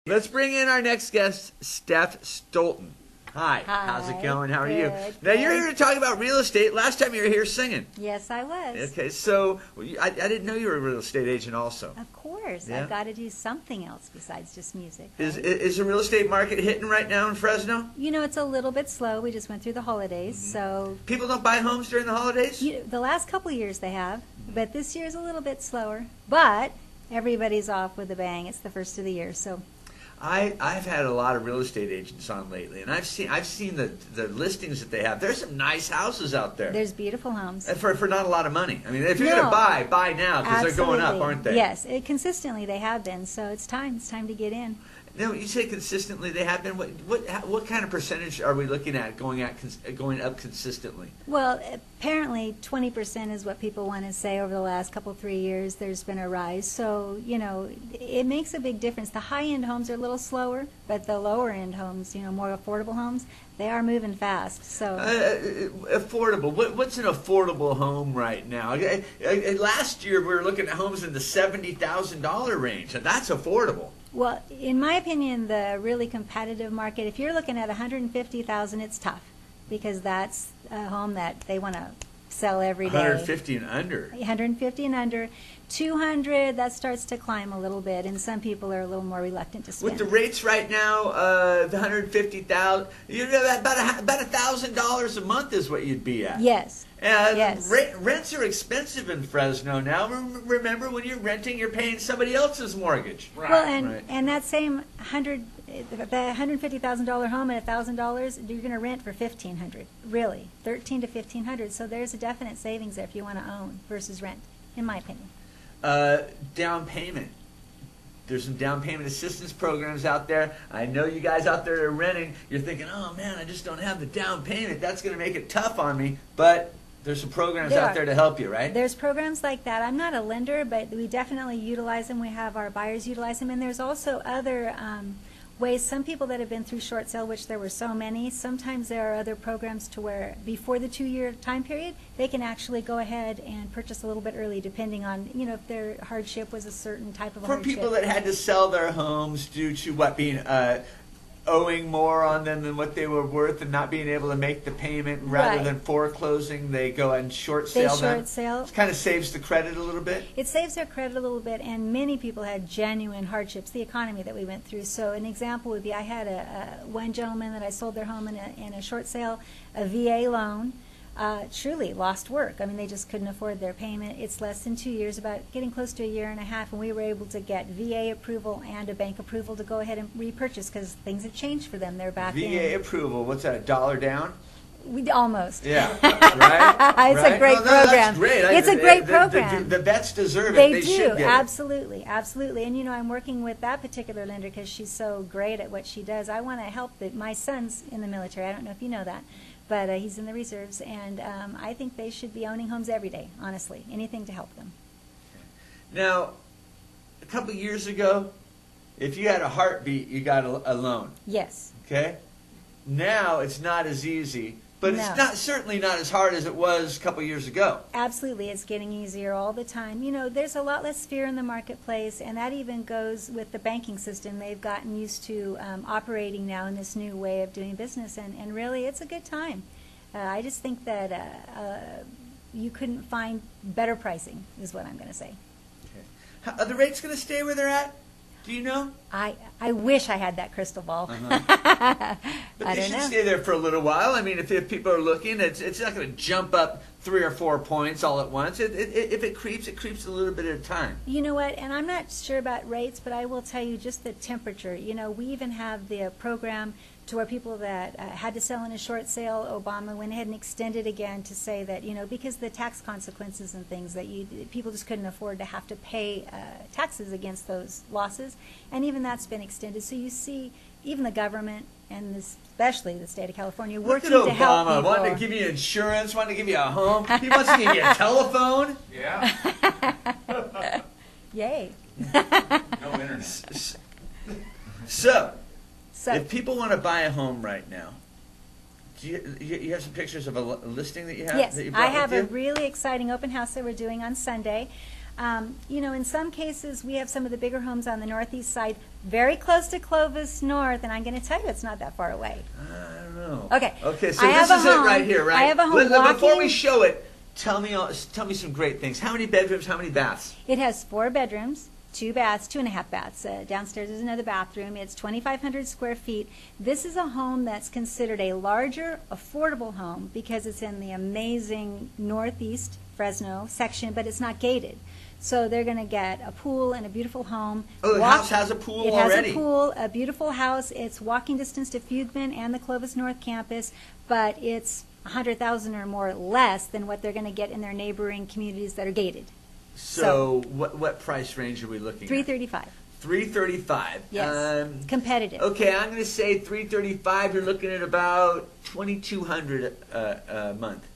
Let's bring in our next guest, Steph Stolten. Hi. How's it going? How are you? Now, you're here to talk about real estate. Last time you were here singing. Yes, I was. Okay, so I didn't know you were a real estate agent also. Of course. Yeah? I've got to do something else besides just music. Is Right? is the real estate market hitting right now in Fresno? You know, it's a little bit slow. We just went through the holidays, so People don't buy homes during the holidays? the last couple of years they have, but this year's a little bit slower. But everybody's off with a bang. It's the first of the year, so I've had a lot of real estate agents on lately, and I've seen the listings that they have. There's some nice houses out there. there's beautiful homes. And for not a lot of money. I mean, if you're No. going to buy now because they're going up, Absolutely. aren't they? Yes, consistently they have been, so it's time to get in. No, you say consistently they have been. What kind of percentage are we looking at going up consistently? Well, apparently 20% is what people want to say over the last 3 years. There's been a rise. So, it makes a big difference. The high-end homes are a little slower, but the lower-end homes, more affordable homes, they are moving fast. So Affordable. What's an affordable home right now? Last year we were looking at homes in the $70,000 range, and that's affordable. well, in my opinion, the really competitive market, if you're looking at 150,000, it's tough because that's a home that they want to sell every day. 150 and under. 150 and under. 200, that starts to climb a little bit, and some people are a little more reluctant to spend. With the rates right now, the 150,000, about $1,000 a month is what you'd be at. Yes. Yes. Rents are expensive in Fresno now. Remember, when you're renting, you're paying somebody else's mortgage. Well, and Right. and that same the $150,000 home at $1,000, you're going to rent for $1,500. Really, $1,300 to $1,500. So there's a definite savings there if you want to own versus rent, in my opinion. Down payment. There's some down payment assistance programs out there. I know you guys out there are renting. You're thinking, oh man, I just don't have the down payment. That's going to make it tough on me. But there's some programs out there to help you, right? There's programs like that. I'm not a lender, but we definitely utilize them. We have our buyers utilize them. And there's also other ways. Some people that have been through short sale, which there were so many, sometimes there are other programs to where before the 2-year time period, they can actually go ahead and purchase a little bit early, depending on, if their hardship was a certain type of For hardship. people that had to sell their homes due to what being owing more on them than what they were worth and not being able to make the payment, rather Right. than foreclosing, they go and short They sale them. short sale. It kind of saves the credit a little bit. It saves their credit a little bit, and many people had genuine hardships, the economy that we went through. So an example would be I had one gentleman that I sold their home in a short sale, a VA loan, truly lost work. I mean, they just couldn't afford their payment. It's less than 2 years, about getting close to a year and a half, and we were able to get VA approval and a bank approval to go ahead and repurchase because things have changed for them. They're back VA in. approval, what's that, $1 down? We almost. Yeah, right? It's a great program. That's great. It's a great program. The vets deserve it. They They do, should get it. absolutely, absolutely. And I'm working with that particular lender because she's so great at what she does. I want to help my son's in the military. I don't know if you know that, but he's in the reserves, and I think they should be owning homes every day, honestly. Anything to help them. Now, a couple of years ago, if you had a heartbeat, you got a loan, Yes. okay? Now it's not as easy, but No. it's certainly not as hard as it was a couple of years ago. Absolutely, it's getting easier all the time. There's a lot less fear in the marketplace, and that even goes with the banking system. They've gotten used to operating now in this new way of doing business, and really, it's a good time. I just think that you couldn't find better pricing, is what I'm going to say. Are the rates going to stay where they're at? Do you know? I wish I had that crystal ball. But I they don't should know. stay there for a little while. I mean, if people are looking, it's not going to jump up 3 or 4 points all at once. If it creeps a little bit at a time. You know what, and I'm not sure about rates, but I will tell you just the temperature. We even have the program to where people that had to sell in a short sale, Obama went ahead and extended again to say that, because the tax consequences and things that people just couldn't afford to have to pay taxes against those losses, and even that's been extended. So you see, even the government, and especially the state of California, working Look at to help Obama, people. wanting to give you insurance, wanting to give you a home. He wants to give you a telephone. Yeah. Yay. No internet. So, So if people want to buy a home right now, do you have some pictures of a listing that you have? yes, that you I brought have with a you? really exciting open house that we're doing on Sunday. In some cases, we have some of the bigger homes on the northeast side, very close to Clovis North, and I'm going to tell you it's not that far away. I don't know. Okay. Okay, so I this have is a it home. right here, right? I have a home Before we walking- show it, tell me some great things. How many bedrooms? How many baths? It has 4 bedrooms, 2 baths, 2.5 baths. Downstairs is another bathroom. It's 2,500 square feet. This is a home that's considered a larger, affordable home because it's in the amazing northeast Fresno section, but it's not gated. So they're going to get a pool and a beautiful home. Oh, the house has a pool already. It has a pool, a beautiful house. It's walking distance to Feudman and the Clovis North campus, but it's $100,000 or more less than what they're going to get in their neighboring communities that are gated. So what price range are we looking at? $335. $335. Yes. Competitive. Okay, I'm going to say $335. You're looking at about $2,200 a month.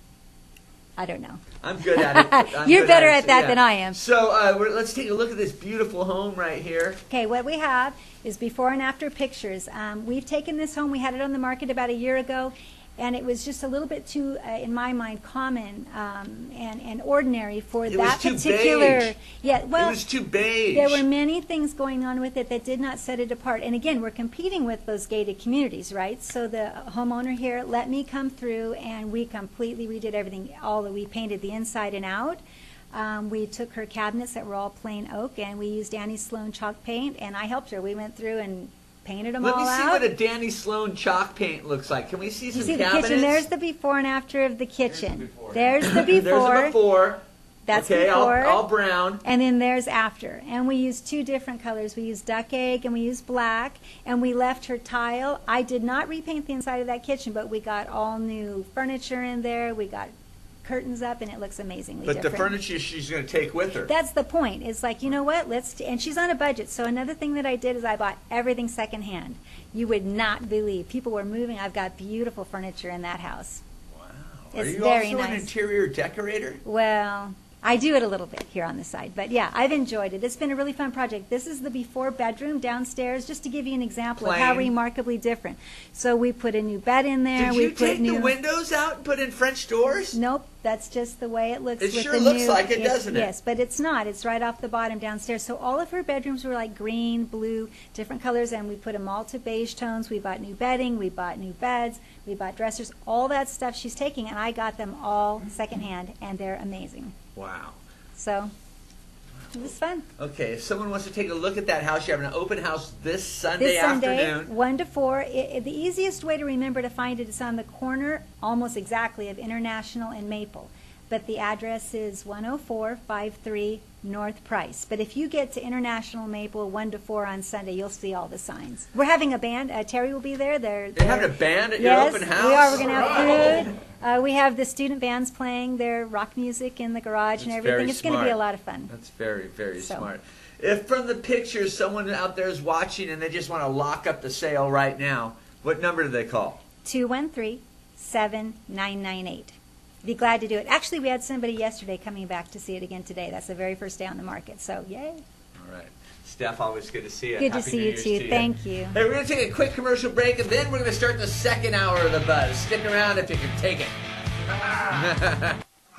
I don't know. I'm good at it. You're better at that than I am. So let's take a look at this beautiful home right here. Okay, what we have is before and after pictures. We've taken this home. We had it on the market about a year ago, and it was just a little bit too, in my mind, common and ordinary for It that was too particular. beige. Yeah, well, It was too beige. there were many things going on with it that did not set it apart. And again, we're competing with those gated communities, right? So the homeowner here let me come through, and we completely redid everything. We painted the inside and out. We took her cabinets that were all plain oak, and we used Annie Sloan chalk paint, and I helped her. We went through and painted them Let all me see out. what a Danny Sloan chalk paint looks like. Can we see some You see the cabinets? kitchen? There's the before and after of the kitchen. before. There's the There's before. the before. That's okay, before. all brown. And then there's after. And we used 2 different colors. We used duck egg and we used black. And we left her tile. I did not repaint the inside of that kitchen, but we got all new furniture in there. We got curtains up, and it looks amazingly But different. the furniture she's going to take with her. That's the point. It's like, you know what? And she's on a budget. So another thing that I did is I bought everything secondhand. You would not believe. People were moving. I've got beautiful furniture in that house. Wow. It's Are you very also an nice. interior decorator? Well, I do it a little bit here on the side, but yeah, I've enjoyed it. It's been a really fun project. This is the before bedroom downstairs, just to give you an example of how Plain. remarkably different. So we put a new bed in there. Did we you put take new. the windows out and put in French doors? Nope, that's just the way it looks. It with sure the looks new, like it, doesn't it? Yes, but it's not. It's right off the bottom downstairs. So all of her bedrooms were like green, blue, different colors, and we put them all to beige tones. We bought new bedding, we bought new beds, we bought dressers, all that stuff she's taking, and I got them all secondhand, and they're amazing. Wow. So it was fun. Okay, if someone wants to take a look at that house, you have an open house this Sunday This Sunday, afternoon. 1 to 4. The easiest way to remember to find it is on the corner, almost exactly, of International and Maple. But the address is 10453 North Price. But if you get to International Maple 1 to 4 on Sunday, you'll see all the signs. We're having a band. Terry will be there. They're having a band at your yes, open house? we are. We're going to have food. We have the student bands playing their rock music in the garage and That's everything. very It's going to be a smart. lot of fun. That's very, very So. smart. If from the pictures someone out there is watching and they just want to lock up the sale right now, what number do they call? 213-7998. Be glad to do it. Actually, we had somebody yesterday coming back to see it again today. That's the very first day on the market. So, yay. All right. Steph, always good to see you. Good to Happy see New you, Year's too. to Thank you. Hey, we're going to take a quick commercial break, and then we're going to start the second hour of the buzz. Stick around if you can take it.